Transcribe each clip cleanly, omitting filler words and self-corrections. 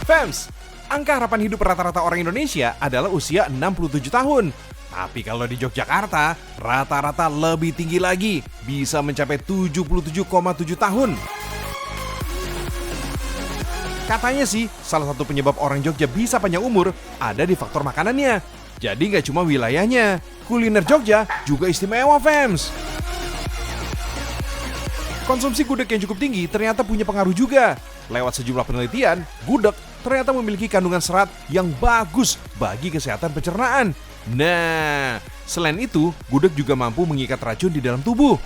Fams, angka harapan hidup rata-rata orang Indonesia adalah usia 67 tahun. Tapi kalau di Yogyakarta, rata-rata lebih tinggi lagi, bisa mencapai 77,7 tahun. Katanya sih, salah satu penyebab orang Jogja bisa panjang umur ada di faktor makanannya. Jadi nggak cuma wilayahnya, kuliner Jogja juga istimewa, Fams. Konsumsi gudeg yang cukup tinggi ternyata punya pengaruh juga. Lewat sejumlah penelitian, gudeg ternyata memiliki kandungan serat yang bagus bagi kesehatan pencernaan. Nah, selain itu, gudeg juga mampu mengikat racun di dalam tubuh.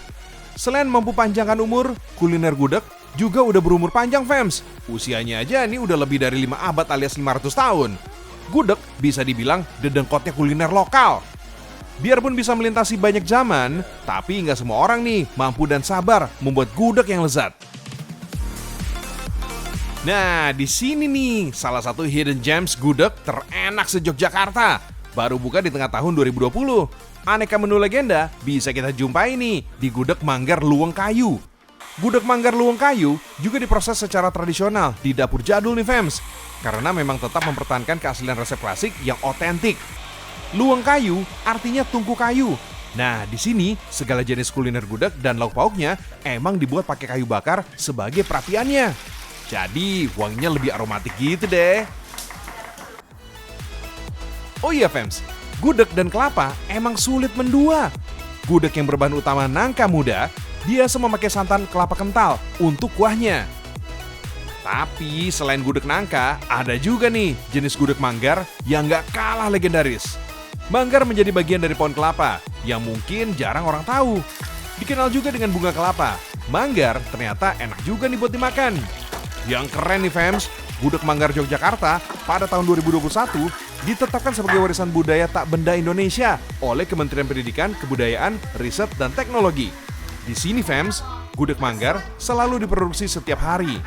Selain mampu panjangkan umur, kuliner gudeg juga udah berumur panjang, Fams. Usianya aja nih udah lebih dari 5 abad alias 500 tahun. Gudeg bisa dibilang dedengkotnya kuliner lokal. Biarpun bisa melintasi banyak zaman, tapi nggak semua orang nih mampu dan sabar membuat gudeg yang lezat. Nah, di sini nih salah satu hidden gems gudeg terenak se-Yogyakarta. Baru buka di tengah tahun 2020. Aneka menu legenda bisa kita jumpai nih di Gudeg Manggar Luweng Kayu. Gudeg Manggar Luweng Kayu juga diproses secara tradisional di dapur jadul nih, Fams. Karena memang tetap mempertahankan keaslian resep klasik yang otentik. Luweng kayu artinya tungku kayu. Nah, di sini segala jenis kuliner gudeg dan lauk pauknya emang dibuat pakai kayu bakar sebagai perapiannya. Jadi, wanginya lebih aromatik gitu deh. Oh iya, Fams, gudeg dan kelapa emang sulit mendua. Gudeg yang berbahan utama nangka muda biasa memakai santan kelapa kental untuk kuahnya. Tapi selain gudeg nangka, ada juga nih jenis gudeg manggar yang gak kalah legendaris. Manggar menjadi bagian dari pohon kelapa yang mungkin jarang orang tahu. Dikenal juga dengan bunga kelapa, manggar ternyata enak juga nih buat dimakan. Yang keren nih, Fams, Gudeg Manggar Yogyakarta pada tahun 2021 ditetapkan sebagai warisan budaya tak benda Indonesia oleh Kementerian Pendidikan, Kebudayaan, Riset, dan Teknologi. Di sini, Fams, gudeg manggar selalu diproduksi setiap hari.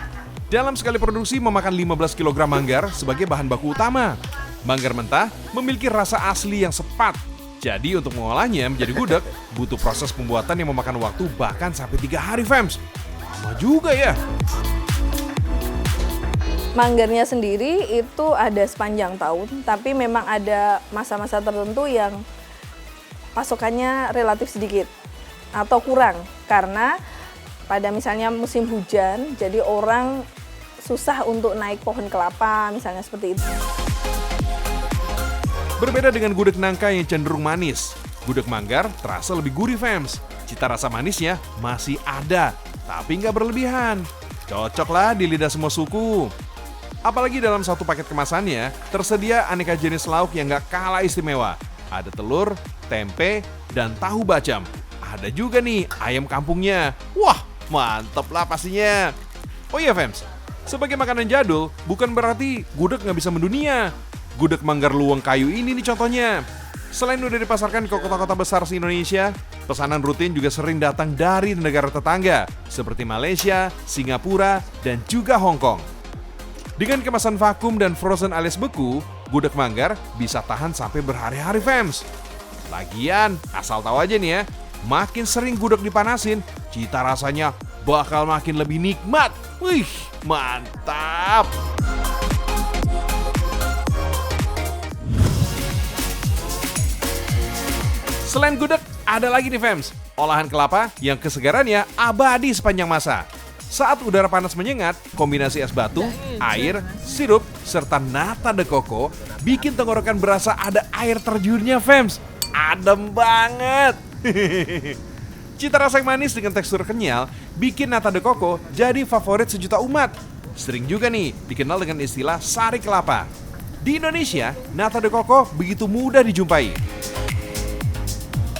Dalam sekali produksi memakan 15 kg manggar sebagai bahan baku utama. Manggar mentah memiliki rasa asli yang sepat. Jadi untuk mengolahnya menjadi gudeg butuh proses pembuatan yang memakan waktu bahkan sampai 3 hari, Fams. Lama juga ya. Manggarnya sendiri itu ada sepanjang tahun, tapi memang ada masa-masa tertentu yang pasokannya relatif sedikit atau kurang. Karena pada misalnya musim hujan, jadi orang susah untuk naik pohon kelapa, misalnya seperti itu. Berbeda dengan gudeg nangka yang cenderung manis, gudeg manggar terasa lebih gurih, Fams. Cita rasa manisnya masih ada, tapi nggak berlebihan. Cocoklah di lidah semua suku. Apalagi dalam satu paket kemasannya, tersedia aneka jenis lauk yang nggak kalah istimewa. Ada telur, tempe, dan tahu bacem. Ada juga nih ayam kampungnya. Wah, mantep lah pastinya. Oh iya, Fams, sebagai makanan jadul, bukan berarti gudeg nggak bisa mendunia. Gudeg Manggar Luweng Kayu ini nih contohnya. Selain udah dipasarkan ke kota-kota besar se-Indonesia, pesanan rutin juga sering datang dari negara tetangga, seperti Malaysia, Singapura, dan juga Hong Kong. Dengan kemasan vakum dan frozen alias beku, gudeg manggar bisa tahan sampai berhari-hari, Fams. Lagian, asal tahu aja nih ya, makin sering gudeg dipanasin, cita rasanya bakal makin lebih nikmat. Wih, mantap! Selain gudeg, ada lagi nih, Fams, olahan kelapa yang kesegarannya abadi sepanjang masa. Saat udara panas menyengat, kombinasi es batu, air, sirup, serta nata de coco bikin tenggorokan berasa ada air terjunnya, Fams. Adem banget. Cita rasa yang manis dengan tekstur kenyal bikin nata de coco jadi favorit sejuta umat. Sering juga nih dikenal dengan istilah sari kelapa. Di Indonesia, nata de coco begitu mudah dijumpai.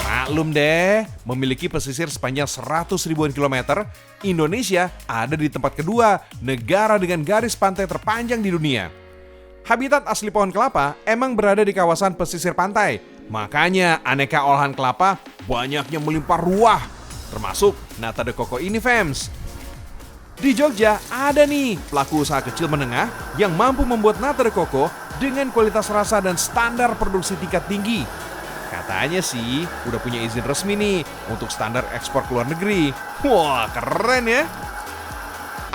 Maklum deh, memiliki pesisir sepanjang 100 ribuan kilometer, Indonesia ada di tempat kedua, negara dengan garis pantai terpanjang di dunia. Habitat asli pohon kelapa emang berada di kawasan pesisir pantai, makanya aneka olahan kelapa banyaknya melimpah ruah, termasuk nata de coco ini, Fams. Di Jogja ada nih pelaku usaha kecil menengah yang mampu membuat nata de coco dengan kualitas rasa dan standar produksi tingkat tinggi. Katanya sih udah punya izin resmi nih untuk standar ekspor ke luar negeri. Wah, keren ya.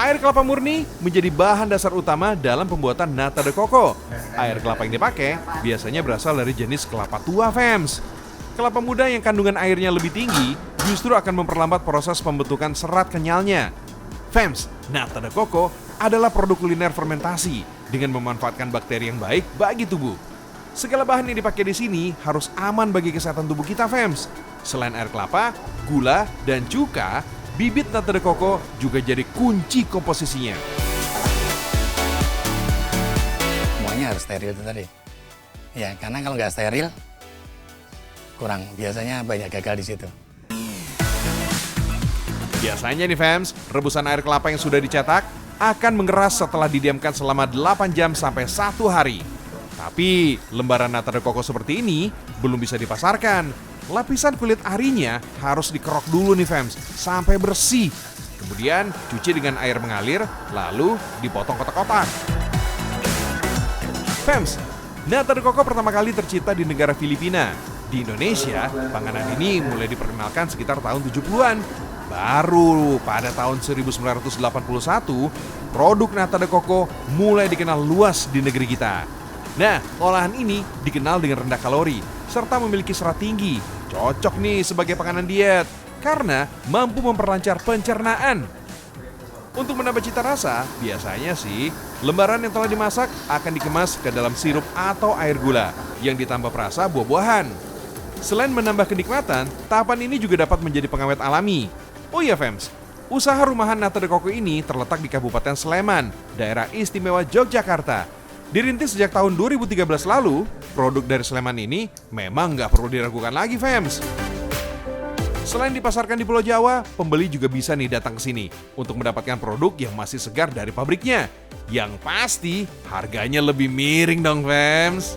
Air kelapa murni menjadi bahan dasar utama dalam pembuatan nata de coco. Air kelapa yang dipakai biasanya berasal dari jenis kelapa tua, fams. Kelapa muda yang kandungan airnya lebih tinggi justru akan memperlambat proses pembentukan serat kenyalnya. Fams, nata de coco adalah produk kuliner fermentasi dengan memanfaatkan bakteri yang baik bagi tubuh. Segala bahan yang dipakai di sini harus aman bagi kesehatan tubuh kita, fams. Selain air kelapa, gula, dan cuka, bibit nata de coco juga jadi kunci komposisinya. Semuanya harus steril itu tadi. Ya, karena kalau nggak steril, kurang. Biasanya banyak gagal di situ. Biasanya nih fams, rebusan air kelapa yang sudah dicetak akan mengeras setelah didiamkan selama 8 jam sampai 1 hari. Tapi lembaran nata de coco seperti ini belum bisa dipasarkan. Lapisan kulit arinya harus dikerok dulu nih fams, sampai bersih. Kemudian cuci dengan air mengalir, lalu dipotong kotak-kotak. Fams, nata de coco pertama kali tercipta di negara Filipina. Di Indonesia, panganan ini mulai diperkenalkan sekitar tahun 70-an. Baru pada tahun 1981, produk nata de coco mulai dikenal luas di negeri kita. Nah, olahan ini dikenal dengan rendah kalori, serta memiliki serat tinggi. Cocok nih sebagai panganan diet, karena mampu memperlancar pencernaan. Untuk menambah cita rasa, biasanya sih, lembaran yang telah dimasak akan dikemas ke dalam sirup atau air gula, yang ditambah perasa buah-buahan. Selain menambah kenikmatan, tahapan ini juga dapat menjadi pengawet alami. Oh iya fams, usaha rumahan nata de coco ini terletak di Kabupaten Sleman, daerah istimewa Yogyakarta. Dirintis sejak tahun 2013 lalu, produk dari Sleman ini memang nggak perlu diragukan lagi, fams. Selain dipasarkan di Pulau Jawa, pembeli juga bisa nih datang ke sini untuk mendapatkan produk yang masih segar dari pabriknya. Yang pasti harganya lebih miring dong, fams.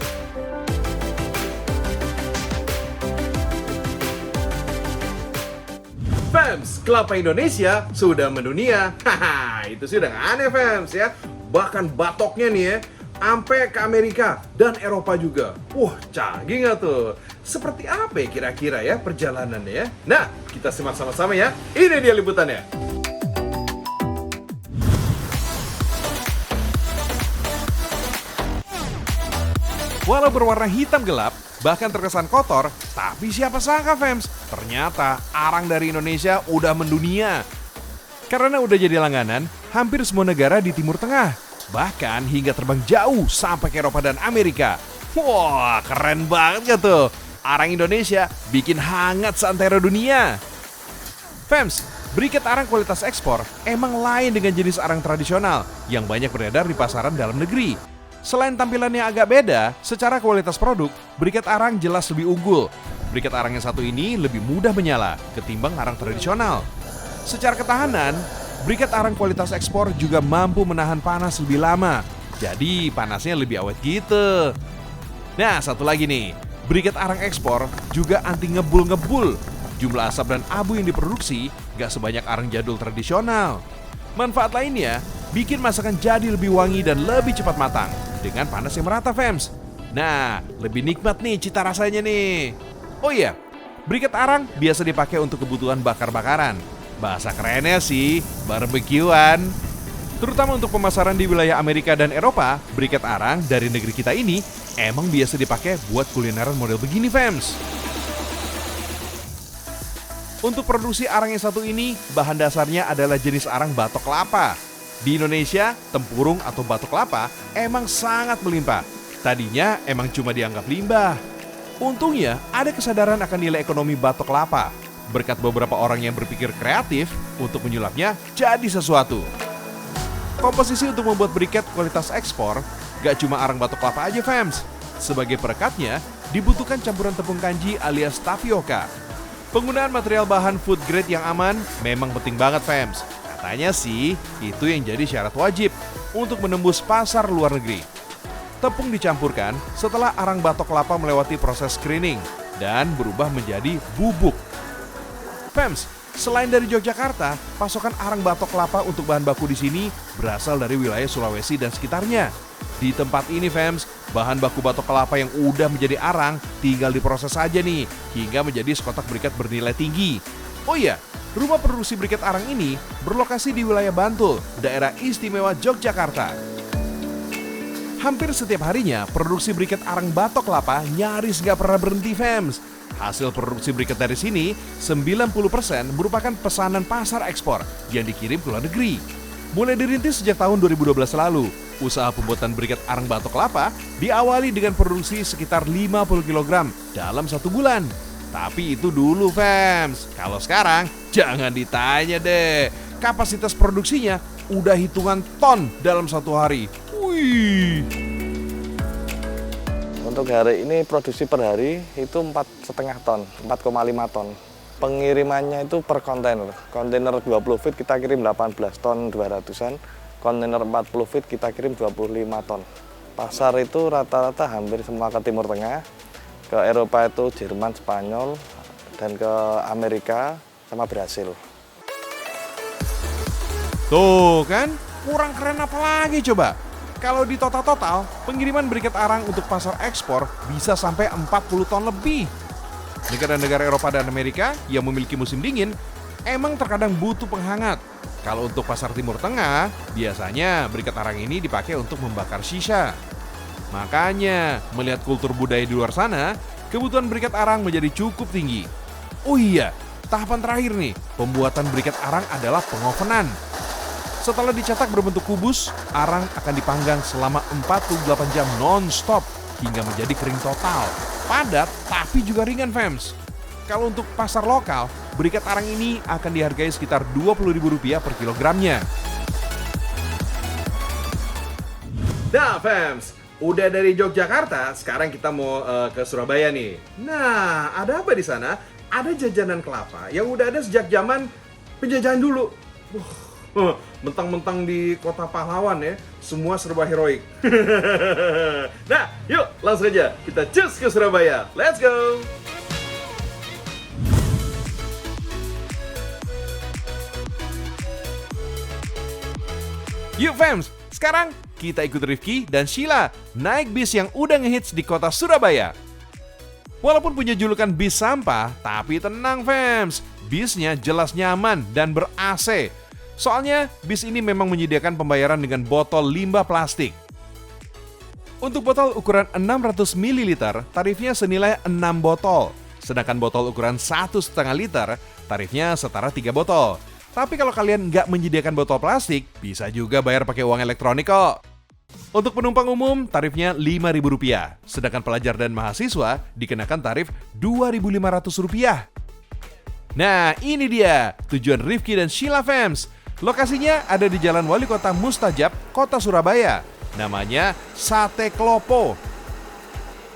Fams, kelapa Indonesia sudah mendunia. Haha, itu sih udah nggak aneh, fams ya. Bahkan batoknya nih ya, sampai ke Amerika dan Eropa juga. Wah, canggih nggak tuh? Seperti apa ya kira-kira ya perjalanannya ya? Nah, kita simak sama-sama ya. Ini dia liputannya. Walau berwarna hitam gelap, bahkan terkesan kotor, tapi siapa sangka fams, ternyata arang dari Indonesia udah mendunia. Karena udah jadi langganan, hampir semua negara di Timur Tengah, bahkan hingga terbang jauh sampai ke Eropa dan Amerika. Wah, keren banget gak tuh? Arang Indonesia bikin hangat seantero dunia. Fams, briket arang kualitas ekspor emang lain dengan jenis arang tradisional yang banyak beredar di pasaran dalam negeri. Selain tampilannya agak beda, secara kualitas produk, briket arang jelas lebih unggul. Briket arang yang satu ini lebih mudah menyala ketimbang arang tradisional. Secara ketahanan, briket arang kualitas ekspor juga mampu menahan panas lebih lama. Jadi panasnya lebih awet gitu. Nah, satu lagi nih, briket arang ekspor juga anti ngebul-ngebul. Jumlah asap dan abu yang diproduksi gak sebanyak arang jadul tradisional. Manfaat lainnya, bikin masakan jadi lebih wangi dan lebih cepat matang dengan panas yang merata, fams. Nah, lebih nikmat nih cita rasanya nih. Oh iya, briket arang biasa dipakai untuk kebutuhan bakar-bakaran. Bahasa kerennya sih, barbekyuan. Terutama untuk pemasaran di wilayah Amerika dan Eropa, briket arang dari negeri kita ini emang biasa dipakai buat kulineran model begini, fams. Untuk produksi arang yang satu ini, bahan dasarnya adalah jenis arang batok kelapa. Di Indonesia, tempurung atau batok kelapa emang sangat melimpah. Tadinya emang cuma dianggap limbah. Untungnya, ada kesadaran akan nilai ekonomi batok kelapa. Berkat beberapa orang yang berpikir kreatif untuk menyulapnya jadi sesuatu. Komposisi untuk membuat briket kualitas ekspor gak cuma arang batok kelapa aja, fams. Sebagai perekatnya, dibutuhkan campuran tepung kanji alias tapioka. Penggunaan material bahan food grade yang aman memang penting banget, fams. Katanya sih, itu yang jadi syarat wajib untuk menembus pasar luar negeri. Tepung dicampurkan setelah arang batok kelapa melewati proses screening dan berubah menjadi bubuk. Fams, selain dari Yogyakarta, pasokan arang batok kelapa untuk bahan baku di sini berasal dari wilayah Sulawesi dan sekitarnya. Di tempat ini, fams, bahan baku batok kelapa yang udah menjadi arang tinggal diproses saja nih, hingga menjadi sekotak briket bernilai tinggi. Oh iya, Rumah produksi briket arang ini berlokasi di wilayah Bantul, daerah istimewa Yogyakarta. Hampir setiap harinya, produksi briket arang batok kelapa nyaris nggak pernah berhenti, fams. Hasil produksi briket dari sini, 90% merupakan pesanan pasar ekspor yang dikirim ke luar negeri. Mulai dirintis sejak tahun 2012 lalu, usaha pembuatan briket arang batok kelapa diawali dengan produksi sekitar 50 kg dalam 1 bulan. Tapi itu dulu, fams. Kalau sekarang, jangan ditanya deh. Kapasitas produksinya udah hitungan ton dalam 1 hari. Wih. Untuk hari ini produksi per hari itu 4,5 ton, 4,5 ton. Pengirimannya itu per kontainer. Kontainer 20 feet kita kirim 18 ton 200-an. Kontainer 40 feet kita kirim 25 ton. Pasar itu rata-rata hampir semua ke Timur Tengah. Ke Eropa itu Jerman, Spanyol, dan ke Amerika sama Brasil. Tuh kan, kurang keren apa lagi coba? Kalau di total, pengiriman briket arang untuk pasar ekspor bisa sampai 40 ton lebih. Negara-negara Eropa dan Amerika yang memiliki musim dingin emang terkadang butuh penghangat. Kalau untuk pasar Timur Tengah, biasanya briket arang ini dipakai untuk membakar shisha. Makanya, melihat kultur budaya di luar sana, kebutuhan briket arang menjadi cukup tinggi. Oh iya, tahapan terakhir nih, pembuatan briket arang adalah pengovenan. Setelah dicetak berbentuk kubus, arang akan dipanggang selama 48 jam non-stop hingga menjadi kering total. Padat, tapi juga ringan, fams. Kalau untuk pasar lokal, briket arang ini akan dihargai sekitar Rp20.000 per kilogramnya. Nah, fams, udah dari Yogyakarta, sekarang kita mau ke Surabaya nih. Nah, ada apa di sana? Ada jajanan kelapa yang udah ada sejak zaman penjajahan dulu. Mentang-mentang di kota pahlawan ya, semua serba heroik. Nah, yuk langsung aja kita cus ke Surabaya. Let's go! Yuk fams, sekarang kita ikut Rifki dan Sheila naik bis yang udah ngehits di kota Surabaya. Walaupun punya julukan bis sampah, tapi tenang fams, bisnya jelas nyaman dan ber-AC. Soalnya bis ini memang menyediakan pembayaran dengan botol limbah plastik. Untuk botol ukuran 600 ml, tarifnya senilai 6 botol. Sedangkan botol ukuran 1,5 liter, tarifnya setara 3 botol. Tapi kalau kalian nggak menyediakan botol plastik, bisa juga bayar pakai uang elektronik kok. Untuk penumpang umum, tarifnya Rp5.000. Sedangkan pelajar dan mahasiswa dikenakan tarif Rp2.500. Nah, ini dia tujuan Rifki dan Sheila fams. Lokasinya ada di Jalan Wali Kota Mustajab, Kota Surabaya. Namanya Sate Klopo.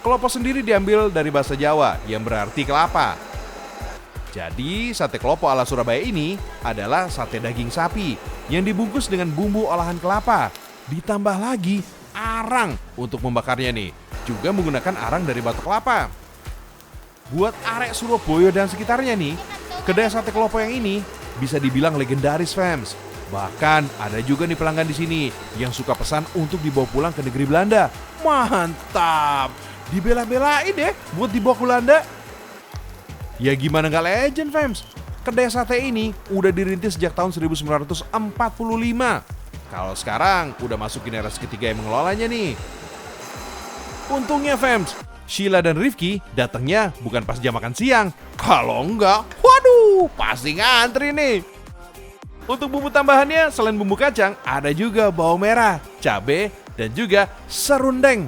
Klopo sendiri diambil dari bahasa Jawa yang berarti kelapa. Jadi, sate klopo ala Surabaya ini adalah sate daging sapi yang dibungkus dengan bumbu olahan kelapa. Ditambah lagi arang untuk membakarnya nih. Juga menggunakan arang dari batok kelapa. Buat arek Surabaya dan sekitarnya nih, kedai sate klopo yang ini bisa dibilang legendaris fams. Bahkan ada juga nih pelanggan di sini yang suka pesan untuk dibawa pulang ke negeri Belanda. Mantap, dibela-belain deh buat dibawa ke Belanda. Ya gimana nggak legend fams? Kedai sate ini udah dirintis sejak tahun 1945. Kalau sekarang udah masuk generasi ketiga yang mengelolanya nih. Untungnya fams, Sheila dan Rifki datangnya bukan pas jam makan siang. Kalau enggak, waduh, pasti ngantri nih. Untuk bumbu tambahannya, selain bumbu kacang, ada juga bawang merah, cabai, dan juga serundeng.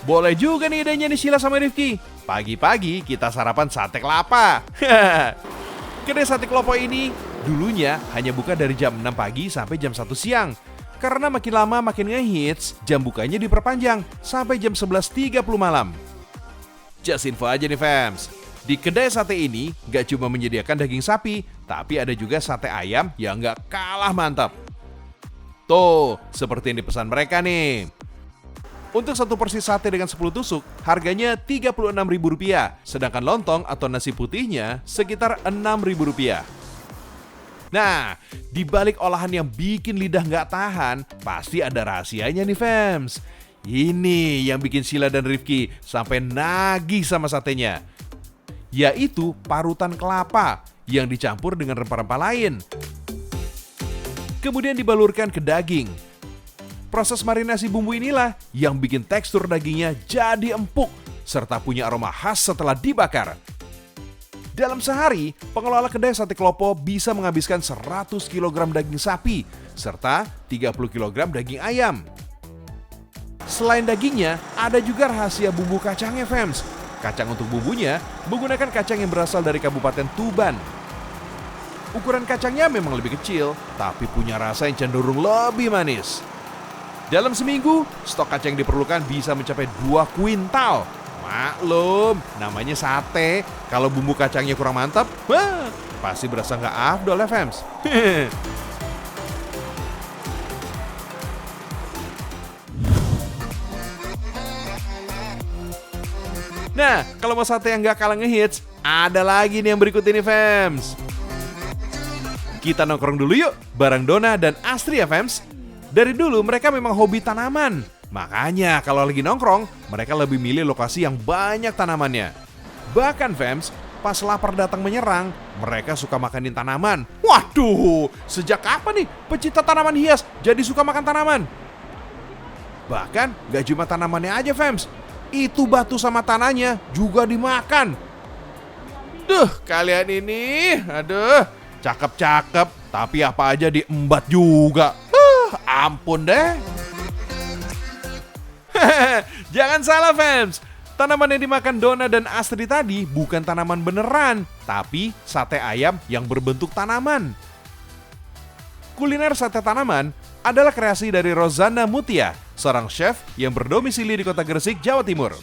Boleh juga nih idenya nih Sheila sama Rifki. Pagi-pagi kita sarapan sate kelapa. Kedai sate klopo ini dulunya hanya buka dari jam 6 pagi sampai jam 1 siang. Karena makin lama makin ngehits, jam bukanya diperpanjang sampai jam 11.30 malam. Just info aja nih fams. Di kedai sate ini gak cuma menyediakan daging sapi, tapi ada juga sate ayam yang gak kalah mantap. Tuh, seperti yang dipesan mereka nih. Untuk satu porsi sate dengan 10 tusuk, harganya Rp36.000, sedangkan lontong atau nasi putihnya sekitar Rp6.000. Nah, di balik olahan yang bikin lidah nggak tahan, pasti ada rahasianya nih fams. Ini yang bikin Sheila dan Rifki sampai nagih sama satenya. Yaitu parutan kelapa yang dicampur dengan rempah-rempah lain. Kemudian dibalurkan ke daging. Proses marinasi bumbu inilah yang bikin tekstur dagingnya jadi empuk serta punya aroma khas setelah dibakar. Dalam sehari, pengelola kedai sate Klopo bisa menghabiskan 100 kg daging sapi serta 30 kg daging ayam. Selain dagingnya, ada juga rahasia bumbu kacangnya, fams. Kacang untuk bumbunya menggunakan kacang yang berasal dari Kabupaten Tuban. Ukuran kacangnya memang lebih kecil, tapi punya rasa yang cenderung lebih manis. Dalam seminggu, stok kacang yang diperlukan bisa mencapai 2 kuintal. Maklum, namanya sate. Kalau bumbu kacangnya kurang mantap, pasti berasa nggak afdol ya, fams. Nah, kalau mau sate yang nggak kalah ngehits, ada lagi nih yang berikut ini, fams. Kita nongkrong dulu yuk, bareng Dona dan Astri ya, fams. Dari dulu mereka memang hobi tanaman. Makanya kalau lagi nongkrong, mereka lebih milih lokasi yang banyak tanamannya. Bahkan, fams, pas lapar datang menyerang, mereka suka makanin tanaman. Waduh, sejak kapan nih pecinta tanaman hias jadi suka makan tanaman? Bahkan gak cuma tanamannya aja, fams. Itu batu sama tanahnya juga dimakan. Duh, kalian ini, aduh, cakep-cakep, tapi apa aja diembat juga. Ampun deh. Jangan salah, fams. Tanaman yang dimakan Dona dan Astri tadi bukan tanaman beneran, tapi sate ayam yang berbentuk tanaman. Kuliner sate tanaman adalah kreasi dari Rozana Mutia, seorang chef yang berdomisili di kota Gresik, Jawa Timur.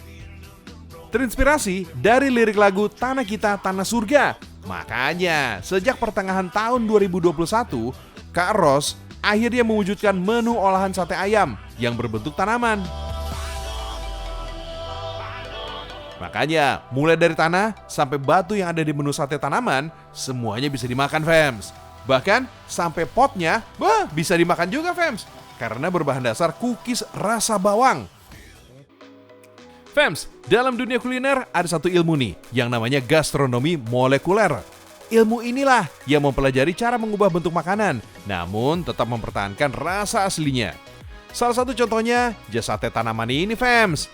Terinspirasi dari lirik lagu Tanah Kita Tanah Surga. Makanya, sejak pertengahan tahun 2021, Kak Ros akhirnya mewujudkan menu olahan sate ayam yang berbentuk tanaman. Makanya, mulai dari tanah sampai batu yang ada di menu sate tanaman, semuanya bisa dimakan, fams. Bahkan, sampai potnya, bisa dimakan juga, fams. Karena berbahan dasar cookies rasa bawang. Fams, dalam dunia kuliner ada satu ilmu nih, yang namanya gastronomi molekuler. Ilmu inilah yang mempelajari cara mengubah bentuk makanan, namun tetap mempertahankan rasa aslinya. Salah satu contohnya, jas sate tanaman ini, fams.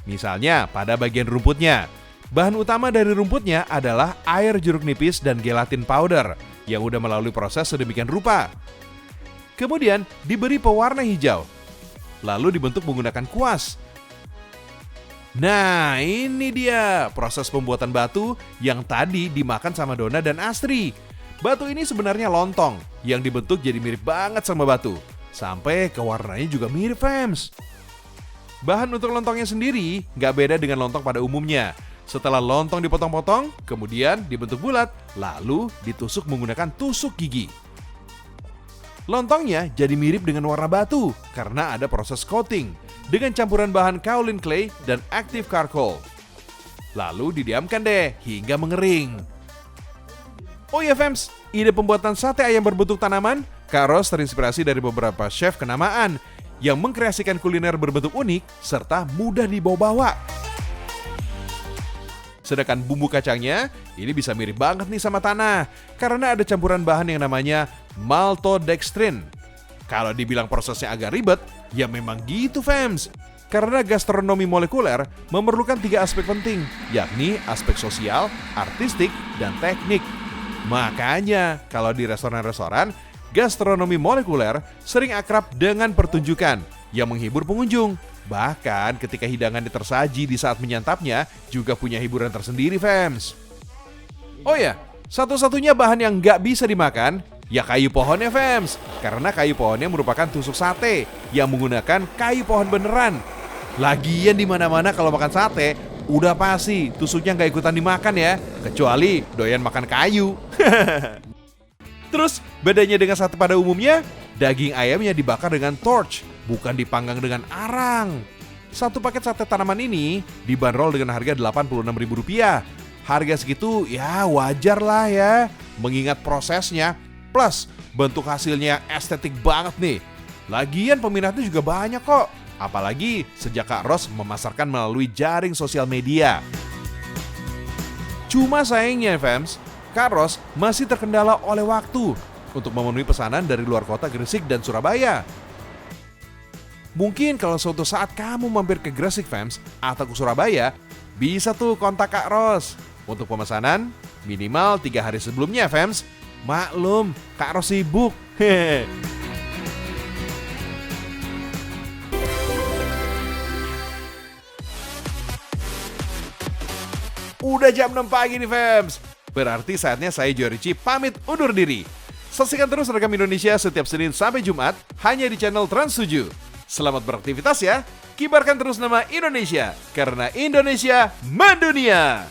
Misalnya pada bagian rumputnya. Bahan utama dari rumputnya adalah air jeruk nipis dan gelatin powder yang udah melalui proses sedemikian rupa. Kemudian diberi pewarna hijau, lalu dibentuk menggunakan kuas. Nah, ini dia proses pembuatan batu yang tadi dimakan sama Dona dan Astri. Batu ini sebenarnya lontong yang dibentuk jadi mirip banget sama batu. Sampai ke warnanya juga mirip, fams. Bahan untuk lontongnya sendiri nggak beda dengan lontong pada umumnya. Setelah lontong dipotong-potong, kemudian dibentuk bulat, lalu ditusuk menggunakan tusuk gigi. Lontongnya jadi mirip dengan warna batu karena ada proses coating dengan campuran bahan kaolin clay dan active charcoal. Lalu didiamkan deh hingga mengering. Oh ya, fams, ide pembuatan sate ayam berbentuk tanaman, Kak Ros terinspirasi dari beberapa chef kenamaan yang mengkreasikan kuliner berbentuk unik serta mudah dibawa-bawa. Sedangkan bumbu kacangnya ini bisa mirip banget nih sama tanah karena ada campuran bahan yang namanya maltodextrin. Kalau dibilang prosesnya agak ribet, ya memang gitu, fams. Karena gastronomi molekuler memerlukan 3 aspek penting, yakni aspek sosial, artistik, dan teknik. Makanya kalau di restoran-restoran, gastronomi molekuler sering akrab dengan pertunjukan yang menghibur pengunjung. Bahkan ketika hidangan tersaji di saat menyantapnya juga punya hiburan tersendiri, fams. Oh ya, satu-satunya bahan yang nggak bisa dimakan ya kayu pohonnya, fams. Karena kayu pohonnya merupakan tusuk sate yang menggunakan kayu pohon beneran. Lagian di mana-mana kalau makan sate, udah pasti tusuknya nggak ikutan dimakan ya, kecuali doyan makan kayu. Terus bedanya dengan sate pada umumnya, daging ayamnya dibakar dengan torch, bukan dipanggang dengan arang. Satu paket sate tanaman ini dibanderol dengan harga Rp86.000. Harga segitu ya wajar lah ya, mengingat prosesnya, plus bentuk hasilnya estetik banget nih. Lagian peminatnya juga banyak kok, apalagi sejak Kak Ros memasarkan melalui jaring sosial media. Cuma sayangnya, fams, Kak Ros masih terkendala oleh waktu untuk memenuhi pesanan dari luar kota Gresik dan Surabaya. Mungkin kalau suatu saat kamu mampir ke Gresik Fams atau ke Surabaya, bisa tuh kontak Kak Ros. Untuk pemesanan, minimal 3 hari sebelumnya Fams. Maklum, Kak Ros sibuk. Hehehe. Udah jam 6 pagi nih Fams. Berarti saatnya saya Joe Ricci pamit undur diri. Saksikan terus Rekam Indonesia setiap Senin sampai Jumat hanya di channel Trans 7. Selamat beraktivitas ya. Kibarkan terus nama Indonesia karena Indonesia mendunia.